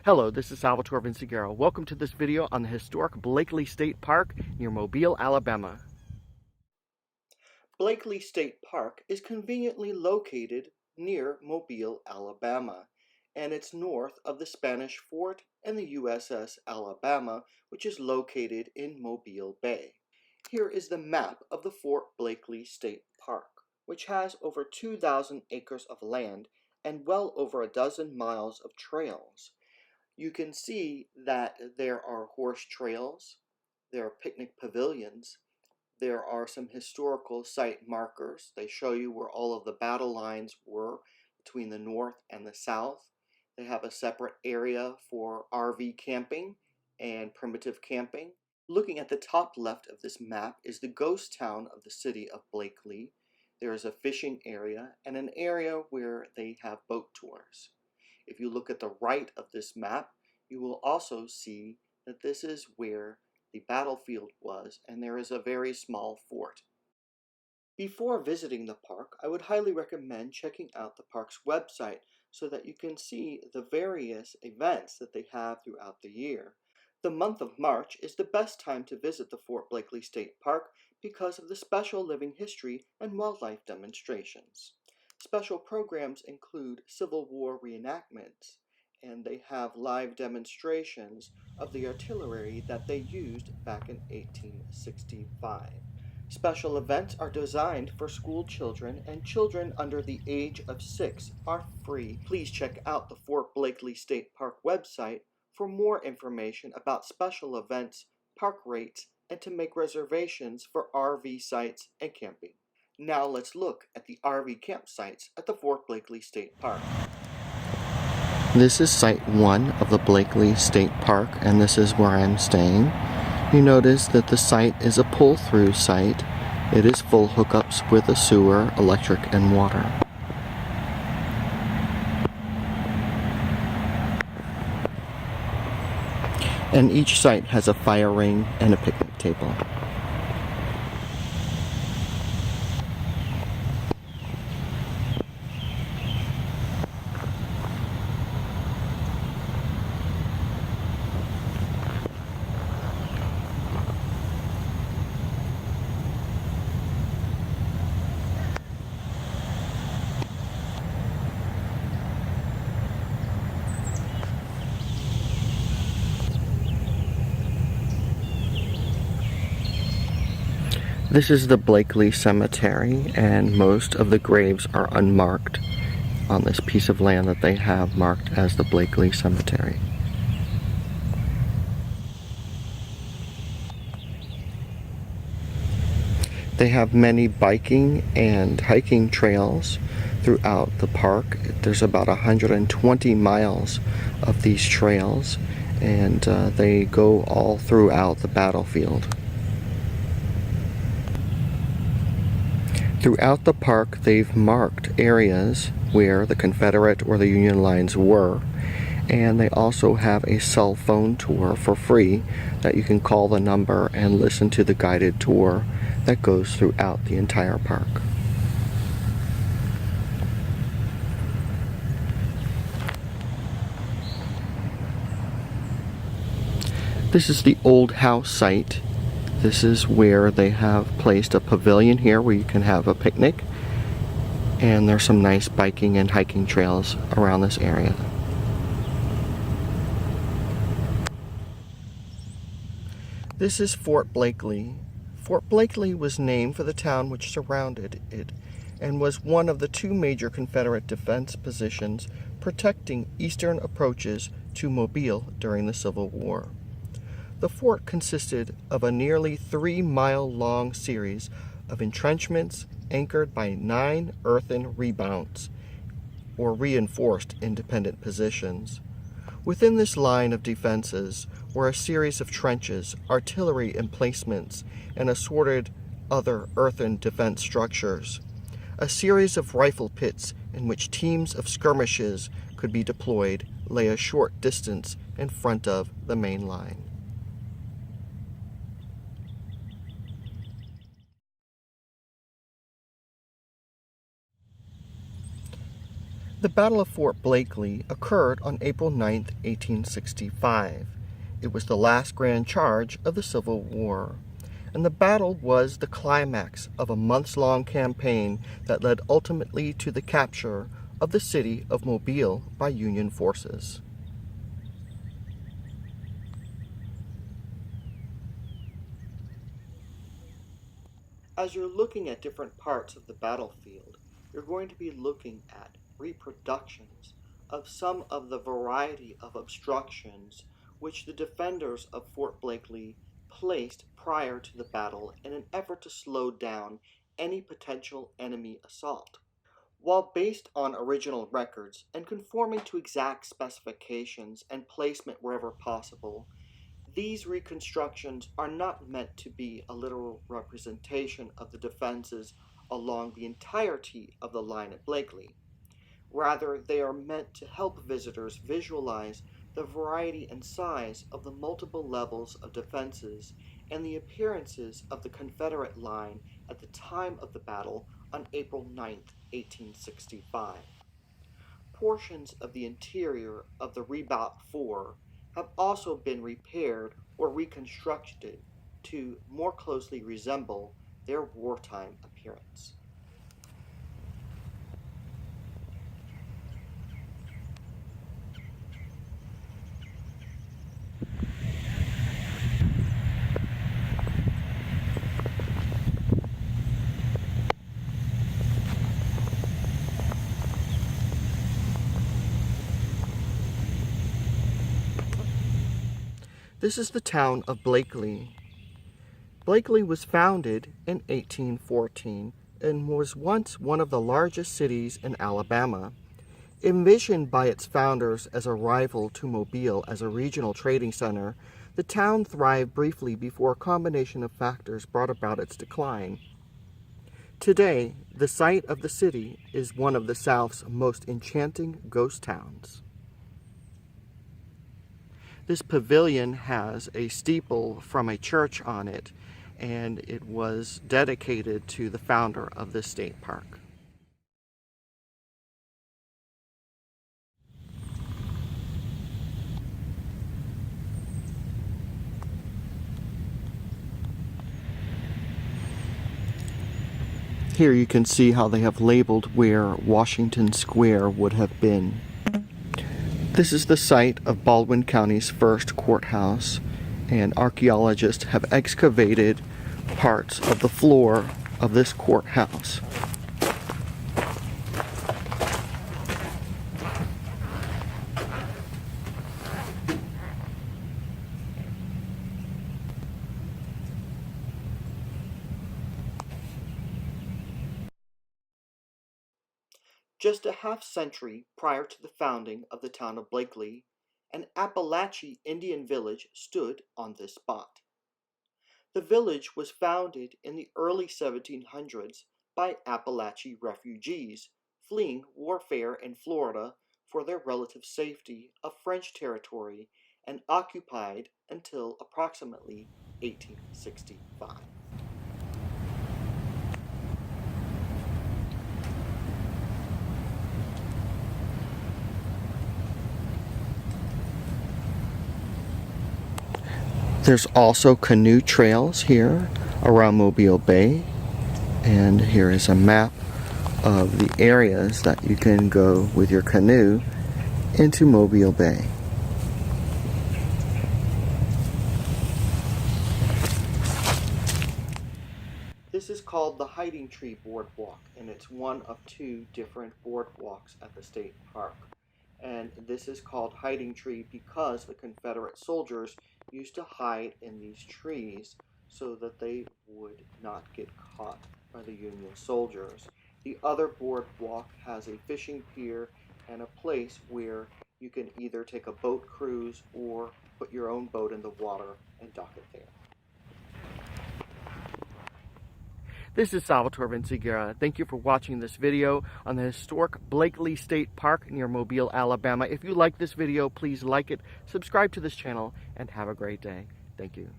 Hello, this is Salvatore Vinciguerra. Welcome to this video on the Historic Blakeley State Park near Mobile, Alabama. Blakeley State Park is conveniently located near Mobile, Alabama, and it's north of the Spanish Fort and the USS Alabama, which is located in Mobile Bay. Here is the map of the Fort Blakeley State Park, which has over 2,000 acres of land and well over a dozen miles of trails. You can see that there are horse trails, there are picnic pavilions, there are some historical site markers. They show you where all of the battle lines were between the north and the south. They have a separate area for RV camping and primitive camping. Looking at the top left of this map is the ghost town of the city of Blakeley. There is a fishing area and an area where they have boat tours. If you look at the right of this map, you will also see that this is where the battlefield was, and there is a very small fort. Before visiting the park, I would highly recommend checking out the park's website so that you can see the various events that they have throughout the year. The month of March is the best time to visit the Fort Blakeley State Park because of the special living history and wildlife demonstrations. Special programs include Civil War reenactments, and they have live demonstrations of the artillery that they used back in 1865. Special events are designed for school children, and children under the age of 6 are free. Please check out the Fort Blakeley State Park website for more information about special events, park rates, and to make reservations for RV sites and camping. Now let's look at the RV campsites at the Fort Blakeley State Park. This is Site 1 of the Blakeley State Park, and this is where I'm staying. You notice that the site is a pull-through site. It is full hookups with a sewer, electric, and water. And each site has a fire ring and a picnic table. This is the Blakeley Cemetery, and most of the graves are unmarked on this piece of land that they have marked as the Blakeley Cemetery. They have many biking and hiking trails throughout the park. There's about 120 miles of these trails, and they go all throughout the battlefield. Throughout the park, they've marked areas where the Confederate or the Union lines were, and they also have a cell phone tour for free that you can call the number and listen to the guided tour that goes throughout the entire park. This is the old house site. This is where they have placed a pavilion here where you can have a picnic, and there's some nice biking and hiking trails around this area. This is Fort Blakeley. Fort Blakeley was named for the town which surrounded it and was one of the two major Confederate defense positions protecting eastern approaches to Mobile during the Civil War. The fort consisted of a nearly 3-mile-long series of entrenchments anchored by 9 earthen rebounds, or reinforced independent positions. Within this line of defenses were a series of trenches, artillery emplacements, and assorted other earthen defense structures. A series of rifle pits in which teams of skirmishes could be deployed lay a short distance in front of the main line. The Battle of Fort Blakeley occurred on April 9, 1865. It was the last grand charge of the Civil War, and the battle was the climax of a months-long campaign that led ultimately to the capture of the city of Mobile by Union forces. As you're looking at different parts of the battlefield, you're going to be looking at reproductions of some of the variety of obstructions which the defenders of Fort Blakeley placed prior to the battle in an effort to slow down any potential enemy assault. While based on original records and conforming to exact specifications and placement wherever possible, these reconstructions are not meant to be a literal representation of the defenses along the entirety of the line at Blakeley. Rather, they are meant to help visitors visualize the variety and size of the multiple levels of defenses and the appearances of the Confederate line at the time of the battle on April 9, 1865. Portions of the interior of the Redoubt 4 have also been repaired or reconstructed to more closely resemble their wartime appearance. This is the town of Blakeley. Blakeley was founded in 1814 and was once one of the largest cities in Alabama. Envisioned by its founders as a rival to Mobile as a regional trading center, the town thrived briefly before a combination of factors brought about its decline. Today, the site of the city is one of the South's most enchanting ghost towns. This pavilion has a steeple from a church on it, and it was dedicated to the founder of this state park. Here you can see how they have labeled where Washington Square would have been. This is the site of Baldwin County's first courthouse, and archaeologists have excavated parts of the floor of this courthouse. Just a half-century prior to the founding of the town of Blakeley, an Apalachee Indian village stood on this spot. The village was founded in the early 1700s by Apalachee refugees fleeing warfare in Florida for their relative safety of French territory and occupied until approximately 1865. There's also canoe trails here around Mobile Bay, and here is a map of the areas that you can go with your canoe into Mobile Bay. This is called the Hiding Tree Boardwalk, and it's one of two different boardwalks at the state park. And this is called Hiding Tree because the Confederate soldiers used to hide in these trees so that they would not get caught by the Union soldiers. The other boardwalk has a fishing pier and a place where you can either take a boat cruise or put your own boat in the water and dock it there. This is Salvatore Vinciguerra. Thank you for watching this video on the Historic Blakeley State Park near Mobile, Alabama. If you like this video, please like it, subscribe to this channel, and have a great day. Thank you.